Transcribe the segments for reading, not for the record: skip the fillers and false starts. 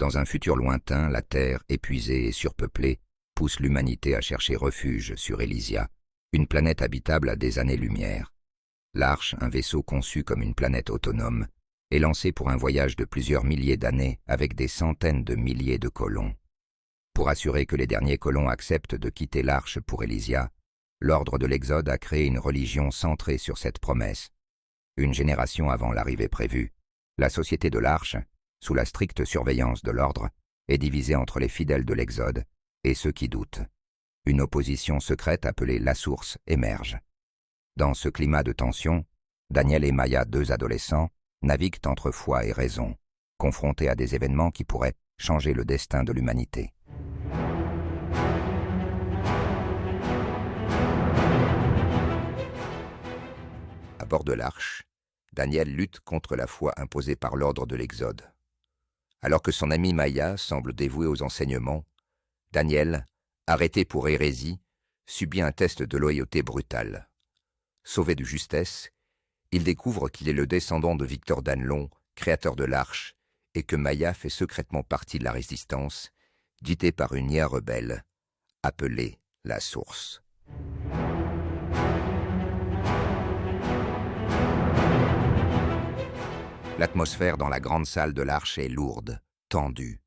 Dans un futur lointain, la Terre, épuisée et surpeuplée, pousse l'humanité à chercher refuge sur Elysia, une planète habitable à des années-lumière. L'Arche, un vaisseau conçu comme une planète autonome, est lancé pour un voyage de plusieurs milliers d'années avec des centaines de milliers de colons. Pour assurer que les derniers colons acceptent de quitter l'Arche pour Elysia, l'ordre de l'Exode a créé une religion centrée sur cette promesse. Une génération avant l'arrivée prévue, la société de l'Arche, sous la stricte surveillance de l'ordre, est divisée entre les fidèles de l'Exode et ceux qui doutent. Une opposition secrète appelée la Source émerge. Dans ce climat de tension, Daniel et Maya, deux adolescents, naviguent entre foi et raison, confrontés à des événements qui pourraient changer le destin de l'humanité. À bord de l'Arche, Daniel lutte contre la foi imposée par l'ordre de l'Exode. Alors que son ami Maya semble dévoué aux enseignements, Daniel, arrêté pour hérésie, subit un test de loyauté brutal. Sauvé de justesse, il découvre qu'il est le descendant de Victor Danelon, créateur de l'Arche, et que Maya fait secrètement partie de la résistance, guidée par une IA rebelle, appelée la Source. L'atmosphère dans la grande salle de l'Arche est lourde, tendue.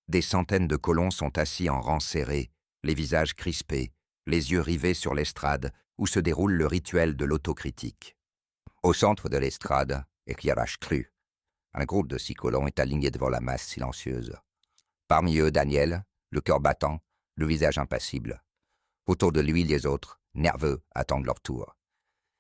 Des centaines de colons sont assis en rang serré, les visages crispés, les yeux rivés sur l'estrade où se déroule le rituel de l'autocritique. Au centre de l'estrade, éclairage cru, un groupe de 6 colons est aligné devant la masse silencieuse. Parmi eux, Daniel, le cœur battant, le visage impassible. Autour de lui, les autres, nerveux, attendent leur tour.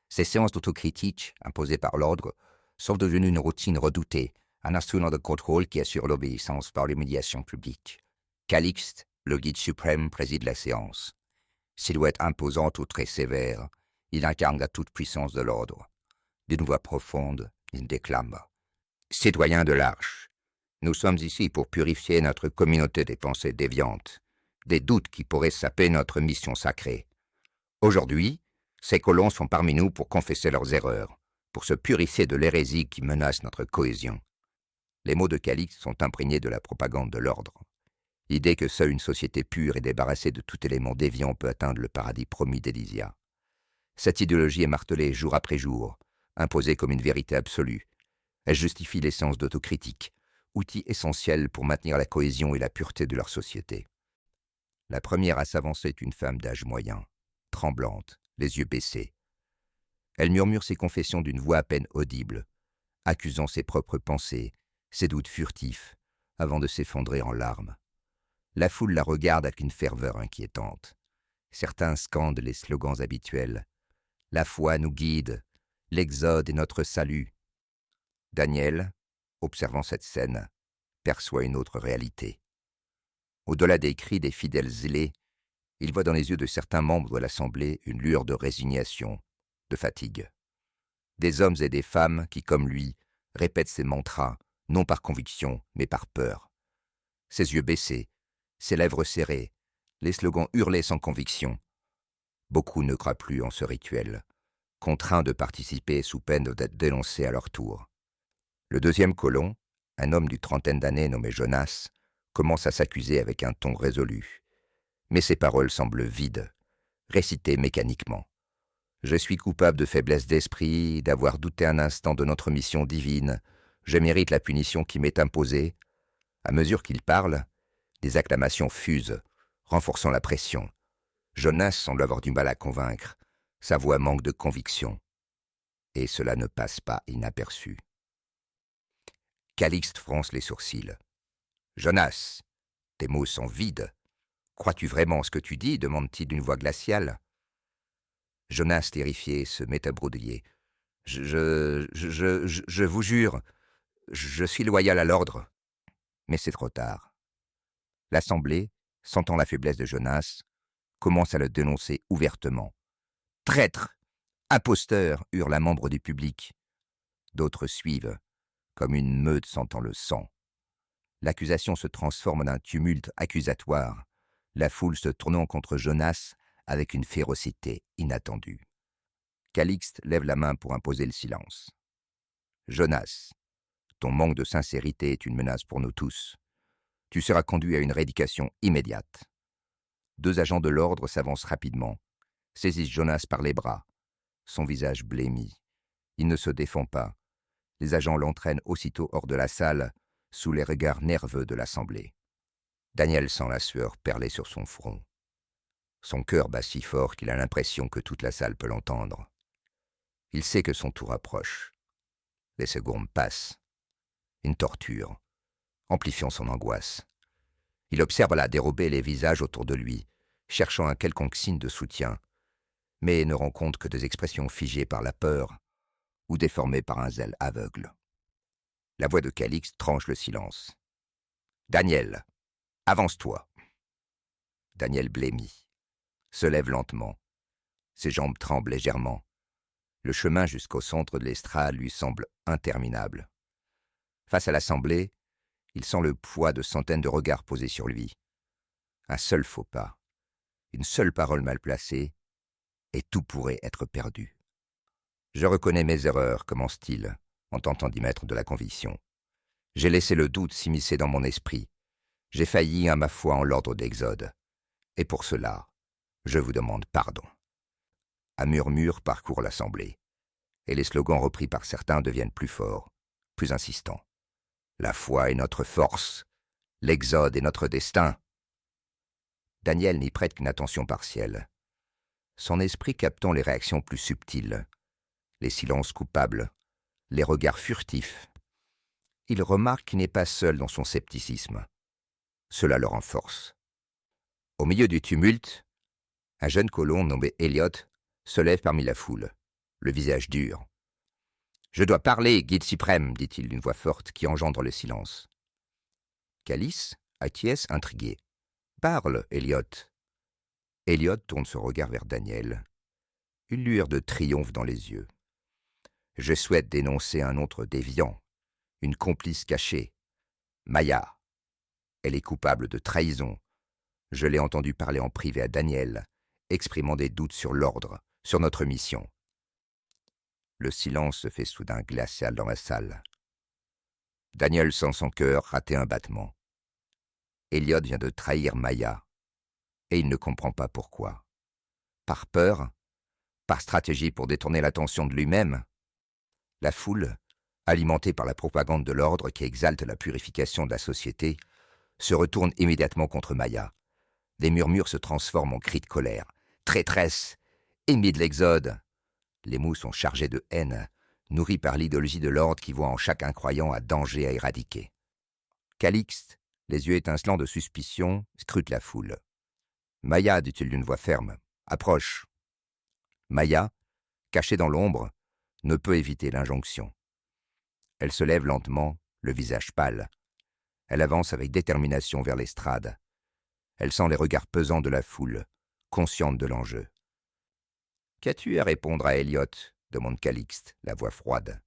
Ces séances d'autocritique, imposées par l'ordre, sont devenues une routine redoutée, un instrument de contrôle qui assure l'obéissance par l'humiliation publique. Calixte, le guide suprême, préside la séance. Silhouette imposante ou très sévère, il incarne la toute-puissance de l'ordre. D'une voix profonde, il déclame « Citoyens de l'Arche, nous sommes ici pour purifier notre communauté des pensées déviantes, des doutes qui pourraient saper notre mission sacrée. Aujourd'hui, ces colons sont parmi nous pour confesser leurs erreurs, pour se purifier de l'hérésie qui menace notre cohésion. » Les mots de Calixte sont imprégnés de la propagande de l'ordre. L'idée que seule une société pure et débarrassée de tout élément déviant peut atteindre le paradis promis d'Elysia. Cette idéologie est martelée jour après jour, imposée comme une vérité absolue. Elle justifie l'essence d'autocritique, outil essentiel pour maintenir la cohésion et la pureté de leur société. La première à s'avancer est une femme d'âge moyen, tremblante, les yeux baissés. Elle murmure ses confessions d'une voix à peine audible, accusant ses propres pensées, ses doutes furtifs, avant de s'effondrer en larmes. La foule la regarde avec une ferveur inquiétante. Certains scandent les slogans habituels. « La foi nous guide, l'Exode est notre salut. » Daniel, observant cette scène, perçoit une autre réalité. Au-delà des cris des fidèles zélés, il voit dans les yeux de certains membres de l'Assemblée une lueur de résignation, de fatigue. Des hommes et des femmes qui, comme lui, répètent ces mantras, non par conviction, mais par peur. Ses yeux baissés, ses lèvres serrées, les slogans hurlés sans conviction. Beaucoup ne croient plus en ce rituel, contraints de participer sous peine d'être dénoncés à leur tour. Le deuxième colon, un homme d'une trentaine d'années nommé Jonas, commence à s'accuser avec un ton résolu. Mais ses paroles semblent vides, récitées mécaniquement. « Je suis coupable de faiblesse d'esprit, d'avoir douté un instant de notre mission divine. Je mérite la punition qui m'est imposée. » À mesure qu'il parle, des acclamations fusent, renforçant la pression. Jonas semble avoir du mal à convaincre. Sa voix manque de conviction. Et cela ne passe pas inaperçu. Calixte fronce les sourcils. « Jonas, tes mots sont vides. Crois-tu vraiment ce que tu dis ?» demande-t-il d'une voix glaciale. Jonas, terrifié, se met à bredouiller. « Je vous jure, je suis loyal à l'ordre. » Mais c'est trop tard. L'Assemblée, sentant la faiblesse de Jonas, commence à le dénoncer ouvertement. « Traître! Imposteur !» hurle un membre du public. D'autres suivent, comme une meute sentant le sang. L'accusation se transforme en un tumulte accusatoire, la foule se tournant contre Jonas avec une férocité inattendue. Calixte lève la main pour imposer le silence. « Jonas, ton manque de sincérité est une menace pour nous tous. Tu seras conduit à une rééducation immédiate. 2 agents de l'ordre s'avancent rapidement, saisissent Jonas par les bras. Son visage blêmi. Il ne se défend pas. Les agents l'entraînent aussitôt hors de la salle, sous les regards nerveux de l'assemblée. Daniel sent la sueur perler sur son front. Son cœur bat si fort qu'il a l'impression que toute la salle peut l'entendre. Il sait que son tour approche. Les secondes passent. Une torture, amplifiant son angoisse. Il observe la dérobée les visages autour de lui, cherchant un quelconque signe de soutien, mais ne rencontre que des expressions figées par la peur ou déformées par un zèle aveugle. La voix de Calixte tranche le silence. « Daniel, avance-toi !» Daniel blêmit, se lève lentement. Ses jambes tremblent légèrement. Le chemin jusqu'au centre de l'estrade lui semble interminable. Face à l'assemblée, il sent le poids de centaines de regards posés sur lui. Un seul faux pas, une seule parole mal placée, et tout pourrait être perdu. « Je reconnais mes erreurs, commence-t-il, en tentant d'y mettre de la conviction. J'ai laissé le doute s'immiscer dans mon esprit. J'ai failli à ma foi en l'ordre d'Exode. Et pour cela, je vous demande pardon. » Un murmure parcourt l'assemblée, et les slogans repris par certains deviennent plus forts, plus insistants. La foi est notre force, l'Exode est notre destin. Daniel n'y prête qu'une attention partielle. Son esprit captant les réactions plus subtiles, les silences coupables, les regards furtifs. Il remarque qu'il n'est pas seul dans son scepticisme. Cela le renforce. Au milieu du tumulte, un jeune colon nommé Elliot se lève parmi la foule, le visage dur. « Je dois parler, guide suprême, dit-il d'une voix forte qui engendre le silence. Calice acquiesce intrigué. « Parle, Elliot. » Elliot tourne son regard vers Daniel, une lueur de triomphe dans les yeux. « Je souhaite dénoncer un autre déviant, une complice cachée, Maya. Elle est coupable de trahison. Je l'ai entendu parler en privé à Daniel, exprimant des doutes sur l'ordre, sur notre mission. » Le silence se fait soudain glacial dans la salle. Daniel sent son cœur rater un battement. Elliot vient de trahir Maya, et il ne comprend pas pourquoi. Par peur? Par stratégie pour détourner l'attention de lui-même? La foule, alimentée par la propagande de l'ordre qui exalte la purification de la société, se retourne immédiatement contre Maya. Des murmures se transforment en cris de colère. « Traîtresse! Ennemie de l'Exode !» Les mots sont chargés de haine, nourris par l'idéologie de l'ordre qui voit en chaque incroyant un danger à éradiquer. Calixte, les yeux étincelants de suspicion, scrute la foule. « Maya, dit-il d'une voix ferme, approche. » Maya, cachée dans l'ombre, ne peut éviter l'injonction. Elle se lève lentement, le visage pâle. Elle avance avec détermination vers l'estrade. Elle sent les regards pesants de la foule, consciente de l'enjeu. « Qu'as-tu à répondre à Elliot ?» demande Calixte, la voix froide.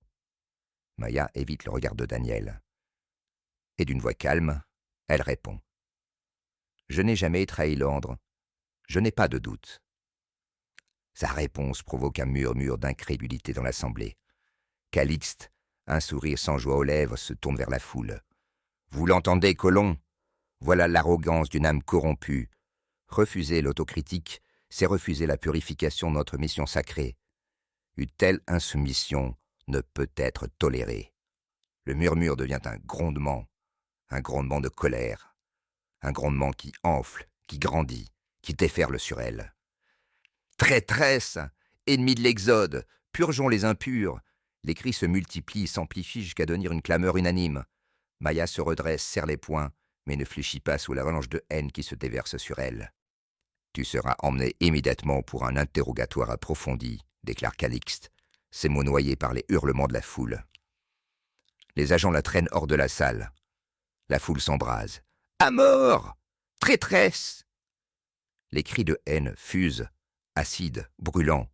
Maya évite le regard de Daniel. Et d'une voix calme, elle répond. « Je n'ai jamais trahi l'ordre. Je n'ai pas de doute. » Sa réponse provoque un murmure d'incrédulité dans l'assemblée. Calixte, un sourire sans joie aux lèvres, se tourne vers la foule. « Vous l'entendez, colon? Voilà l'arrogance d'une âme corrompue. Refuser l'autocritique, c'est refuser la purification de notre mission sacrée. Une telle insoumission ne peut être tolérée. » Le murmure devient un grondement de colère, un grondement qui enfle, qui grandit, qui déferle sur elle. « Traîtresse! Ennemie de l'Exode! Purgeons les impurs !» Les cris se multiplient, s'amplifient jusqu'à devenir une clameur unanime. Maya se redresse, serre les poings, mais ne fléchit pas sous l'avalanche de haine qui se déverse sur elle. « Tu seras emmené immédiatement pour un interrogatoire approfondi, » déclare Calixte, ses mots noyés par les hurlements de la foule. Les agents la traînent hors de la salle. La foule s'embrase. « À mort! Traîtresse !» Les cris de haine fusent, acides, brûlants.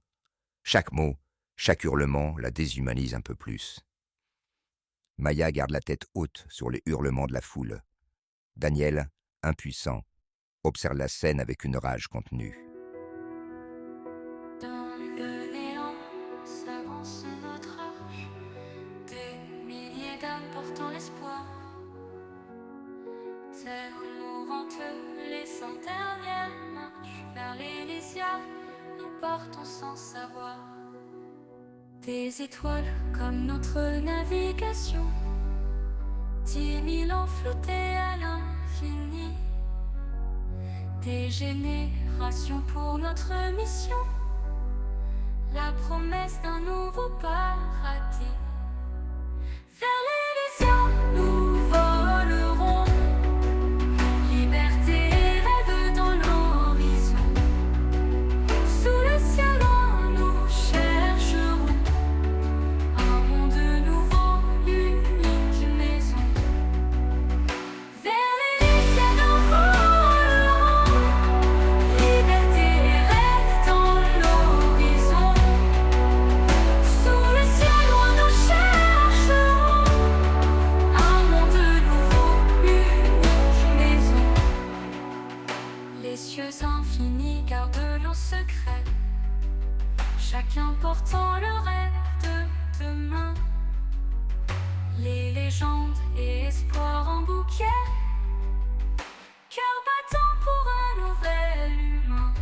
Chaque mot, chaque hurlement la déshumanise un peu plus. Maya garde la tête haute sur les hurlements de la foule. Daniel, impuissant, observe la scène avec une rage contenue. Dans le néant s'avance notre arche, des milliers d'âmes portant l'espoir. partons sans savoir. Des étoiles comme notre navigation, 10 000 ans flottés à l'infini. Des générations pour notre mission, la promesse d'un nouveau paradis. Vers l'Elysion, nous volerons, liberté et rêve dans l'horizon. Sous le ciel loin, nous chercherons un monde nouveau, unique maison. Vers l'Elysion, nous volerons, liberté et rêve dans l'horizon. Sous le ciel loin, nous chercherons un monde nouveau, unique maison. Les cieux infinis gardent nos secrets, chacun portant le rêve de demain. Les légendes et espoirs en bouquet, cœur battant pour un nouvel humain.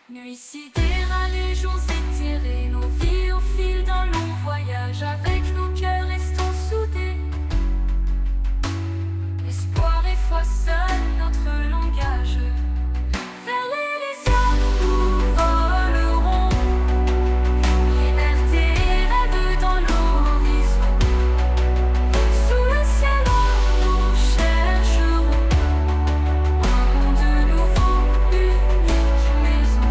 Nuit sidérale et jours éthérés, nos vies au fil d'un long voyage. Avec nos cœurs restons soudés, espoir et foi, seul notre langage. Vers l'Elysion, nous volerons, liberté et rêve dans l'horizon. Sous le ciel loin, nous chercherons un monde nouveau, unique maison.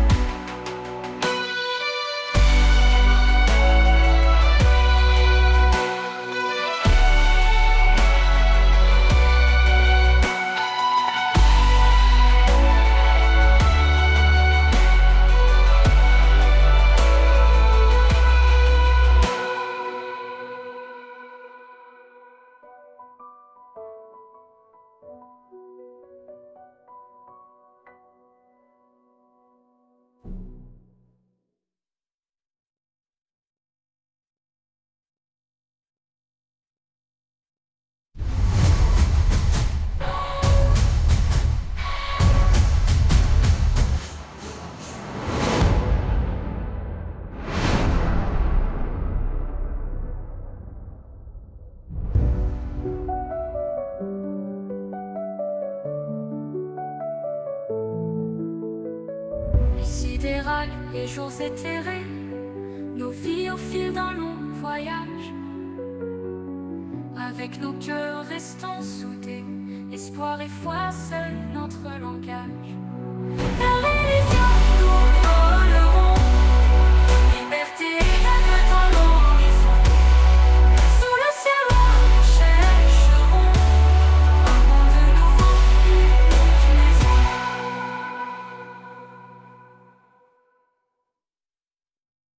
Les sidérales et jours éthérés, nos vies au fil d'un long voyage. Avec nos cœurs restons soudés, espoir et foi, seul notre langage. Vers